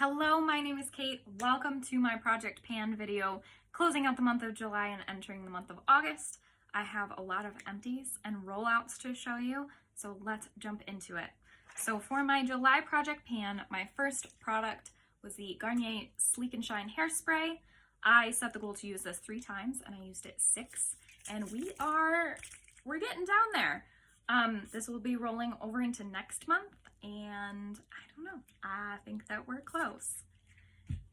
Hello, my name is Kate. Welcome to my Project Pan video, closing out the month of July and entering the month of August. I have a lot of empties and rollouts to show you, so let's jump into it. So for my July Project Pan, my first product was the Garnier Sleek and Shine Hairspray. I set the goal to use this 3 times and I used it 6, and we're getting down there. This will be rolling over into next month, and I don't know, I think that we're close.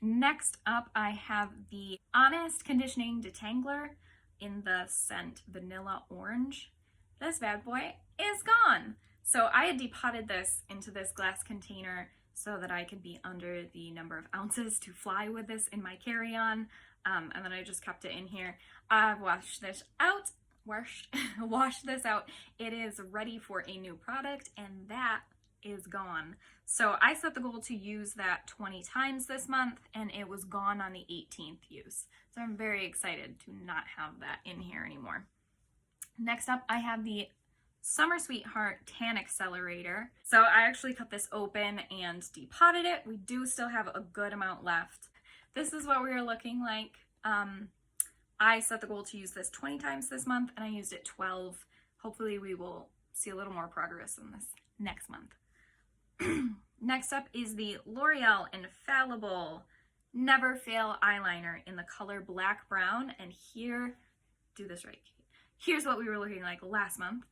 Next up, I have the Honest Conditioning Detangler in the scent Vanilla Orange. This bad boy is gone. So I had depotted this into this glass container so that I could be under the number of ounces to fly with this in my carry-on, and then I just kept it in here. I've washed this out. Wash this out. It is ready for a new product, and that is gone. So I set the goal to use that 20 times this month, and it was gone on the 18th use. So I'm very excited to not have that in here anymore. Next up, I have the Summer Sweetheart Tan Accelerator. So I actually cut this open and depotted it. We do still have a good amount left. This is what we are looking like. I set the goal to use this 20 times this month, and I used it 12. Hopefully we will see a little more progress in this next month. Next up is the L'Oreal Infallible Never Fail Eyeliner in the color Black Brown. And here, do this right, here's what we were looking like last month.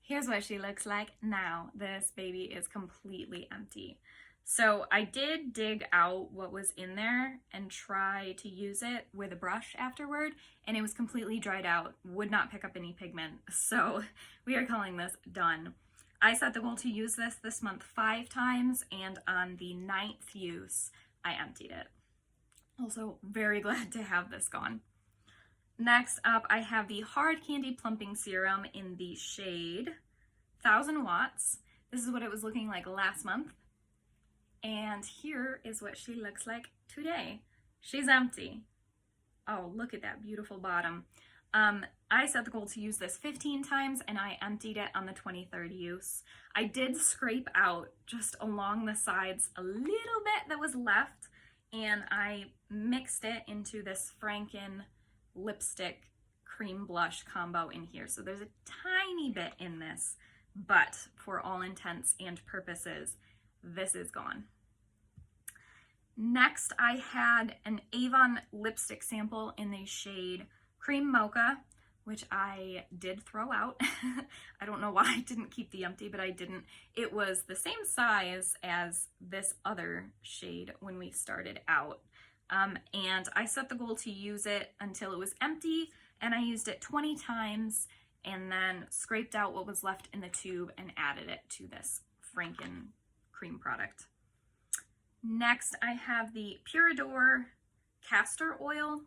Here's what she looks like now. This baby is completely empty. So I did dig out what was in there and try to use it with a brush afterward, and it was completely dried out, would not pick up any pigment. So we are calling this done. I set the goal to use this month 5 times, and on the 9th use, I emptied it. Also very glad to have this gone. Next up, I have the Hard Candy Plumping Serum in the shade 1000 Watts. This is what it was looking like last month. And here is what she looks like today. She's empty. Oh, look at that beautiful bottom. I set the goal to use this 15 times, and I emptied it on the 23rd use. I did scrape out just along the sides a little bit that was left, and I mixed it into this Franken lipstick cream blush combo in here. So there's a tiny bit in this, but for all intents and purposes, this is gone. Next, I had an Avon lipstick sample in the shade Cream Mocha, which I did throw out. I don't know why I didn't keep the empty, but I didn't. It was the same size as this other shade when we started out. And I set the goal to use it until it was empty, and I used it 20 times and then scraped out what was left in the tube and added it to this Franken cream product. Next, I have the Purador castor oil.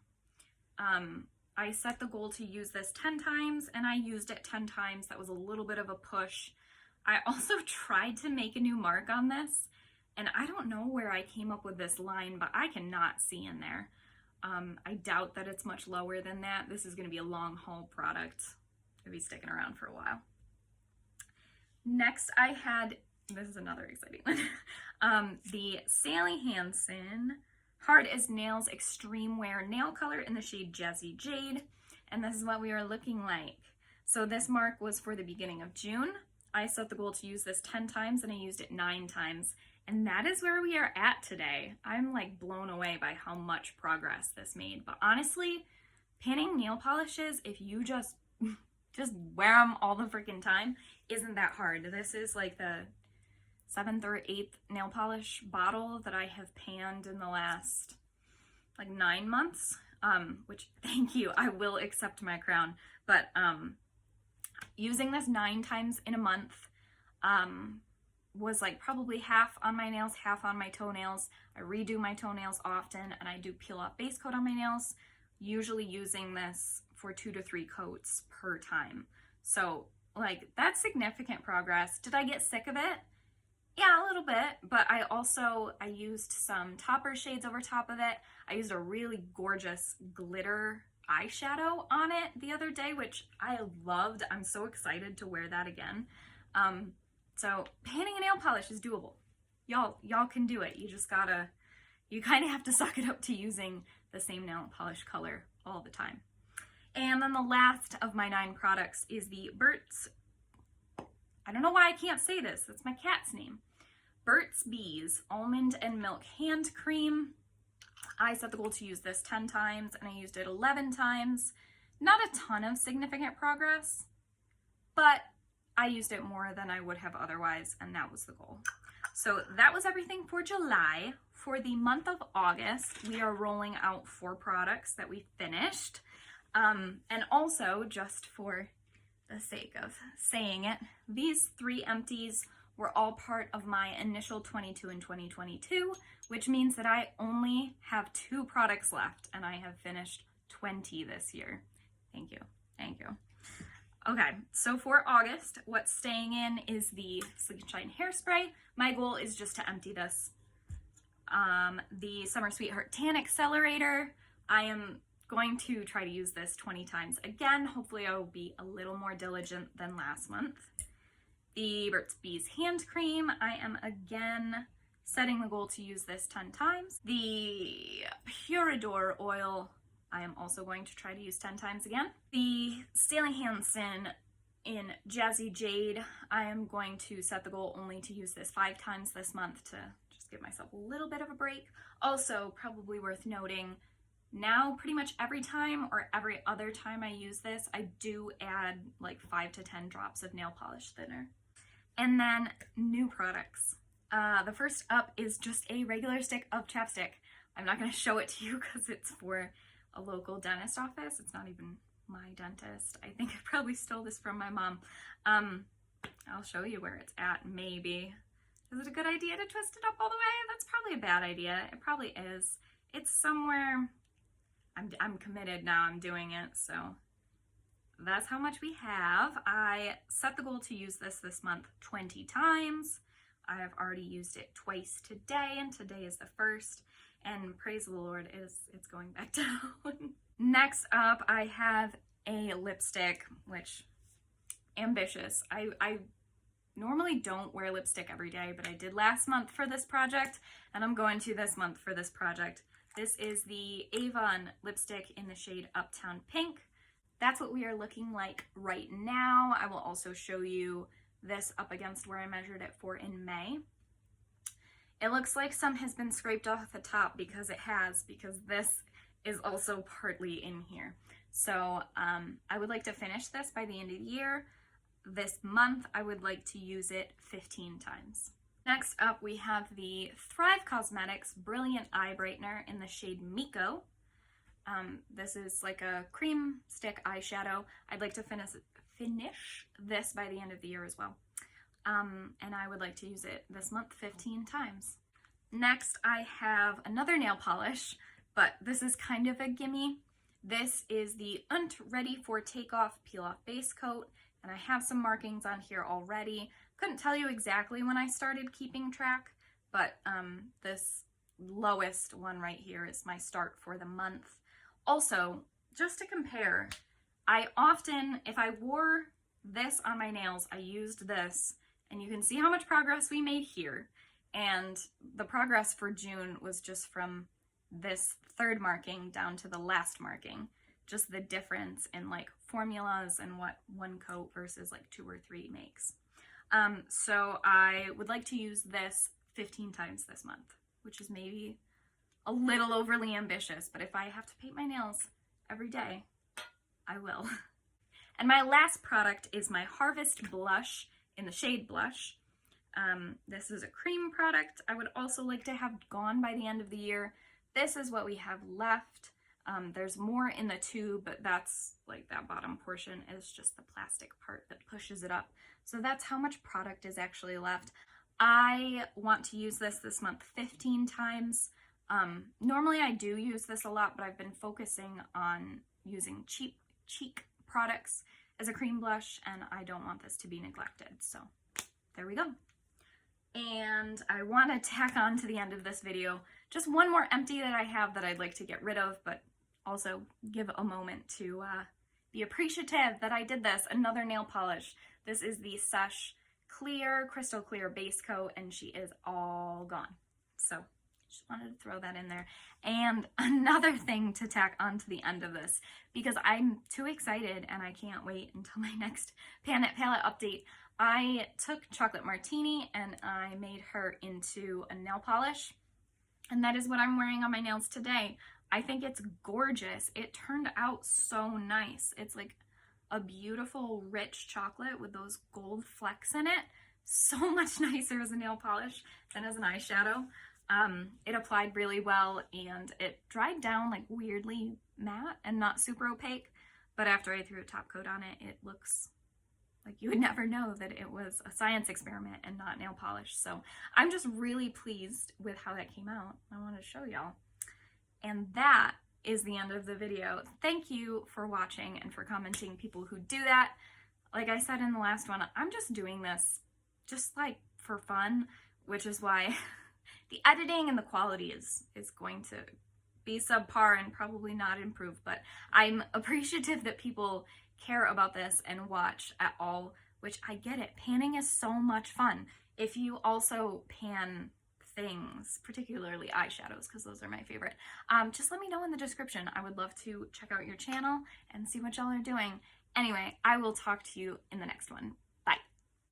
I set the goal to use this 10 times, and I used it 10 times. That was a little bit of a push. I also tried to make a new mark on this, and I don't know where I came up with this line, but I cannot see in there. I doubt that it's much lower than that. This is going to be a long haul product. It'll be sticking around for a while. Next, I had, this is another exciting one, the Sally Hansen Hard as Nails Extreme Wear Nail Color in the shade Jazzy Jade, and this is what we are looking like. So this mark was for the beginning of June. I set the goal to use this 10 times, and I used it 9 times, and that is where we are at today. I'm like blown away by how much progress this made. But honestly, pinning nail polishes, if you just wear them all the freaking time, isn't that hard. This is like the 7th or 8th nail polish bottle that I have panned in the last like 9 months, which, thank you, I will accept my crown. But using this 9 times in a month was like probably half on my nails, half on my toenails. I redo my toenails often, and I do peel off base coat on my nails, usually using this for 2 to 3 coats per time. So like, that's significant progress. Did I get sick of it? Yeah, a little bit, but I used some topper shades over top of it. I used a really gorgeous glitter eyeshadow on it the other day, which I loved. I'm so excited to wear that again. So painting a nail polish is doable. Y'all can do it. You just gotta you kind of have to suck it up to using the same nail polish color all the time. And then the last of my 9 products is the Burt's, I don't know why I can't say this, that's my cat's name. Burt's Bees Almond and Milk Hand Cream. I set the goal to use this 10 times and I used it 11 times. Not a ton of significant progress, but I used it more than I would have otherwise, and that was the goal. So that was everything for July. For the month of August, we are rolling out 4 products that we finished. And also, just for the sake of saying it, these 3 empties were all part of my initial 22 in 2022, which means that I only have 2 products left, and I have finished 20 this year. Thank you. Thank you. Okay, so for August, what's staying in is the Sleek and Shine Hairspray. My goal is just to empty this. The Summer Sweetheart Tan Accelerator, I am going to try to use this 20 times again. Hopefully I will be a little more diligent than last month. The Burt's Bees Hand Cream, I am again setting the goal to use this 10 times. The Purador Oil, I am also going to try to use 10 times again. The Stanley Hansen in Jazzy Jade, I am going to set the goal only to use this 5 times this month to just give myself a little bit of a break. Also, probably worth noting, now pretty much every time or every other time I use this, I do add like 5 to 10 drops of nail polish thinner. And then new products. The first up is just a regular stick of chapstick. I'm not going to show it to you because it's for a local dentist office. It's not even my dentist. I think I probably stole this from my mom. I'll show you where it's at, maybe. Is it a good idea to twist it up all the way? That's probably a bad idea. It probably is. It's somewhere. I'm committed now. I'm doing it, so that's how much we have. I set the goal to use this month 20 times. I have already used it twice today, and today is the 1st. And praise the Lord, it's going back down. Next up, I have a lipstick, which, ambitious. I normally don't wear lipstick every day, but I did last month for this project, and I'm going to this month for this project. This is the Avon lipstick in the shade Uptown Pink. That's what we are looking like right now. I will also show you this up against where I measured it for in May. It looks like some has been scraped off the top because it has, because this is also partly in here. So I would like to finish this by the end of the year. This month, I would like to use it 15 times. Next up, we have the Thrive Cosmetics Brilliant Eye Brightener in the shade Miko. This is like a cream stick eyeshadow. I'd like to finish this by the end of the year as well. And I would like to use it this month 15 times. Next, I have another nail polish, but this is kind of a gimme. This is the Ready For Takeoff Peel Off Base Coat, and I have some markings on here already. Couldn't tell you exactly when I started keeping track, but this lowest one right here is my start for the month. Also, just to compare, I often, if I wore this on my nails, I used this, and you can see how much progress we made here. And the progress for June was just from this 3rd marking down to the last marking. Just the difference in like formulas and what 1 coat versus like 2 or 3 makes. So I would like to use this 15 times this month, which is maybe a little overly ambitious, but if I have to paint my nails every day, I will. And my last product is my Harvest Blush in the shade Blush. This is a cream product. I would also like to have gone by the end of the year. This is what we have left. There's more in the tube, but that's like that bottom portion is just the plastic part that pushes it up. So that's how much product is actually left. I want to use this month 15 times. Normally I do use this a lot, but I've been focusing on using cheap cheek products as a cream blush, and I don't want this to be neglected. So there we go. And I want to tack on to the end of this video just one more empty that I have that I'd like to get rid of, but also give a moment to be appreciative that I did this. Another nail polish. This is the Sesh Clear, Crystal Clear Base Coat, and she is all gone. So Just wanted to throw that in there. And another thing to tack onto the end of this, because I'm too excited and I can't wait until my next palette update. I took Chocolate Martini and I made her into a nail polish. And that is what I'm wearing on my nails today. I think it's gorgeous. It turned out so nice. It's like a beautiful, rich chocolate with those gold flecks in it. So much nicer as a nail polish than as an eyeshadow. It applied really well and it dried down like weirdly matte and not super opaque. But after I threw a top coat on it, it looks like you would never know that it was a science experiment and not nail polish. So I'm just really pleased with how that came out. I want to show y'all. And that is the end of the video. Thank you for watching and for commenting, people who do that. Like I said in the last one, I'm just doing this just like for fun, which is why the editing and the quality is going to be subpar and probably not improve, but I'm appreciative that people care about this and watch at all, which I get it. Panning is so much fun. If you also pan things, particularly eyeshadows, because those are my favorite, just let me know in the description. I would love to check out your channel and see what y'all are doing. Anyway, I will talk to you in the next one.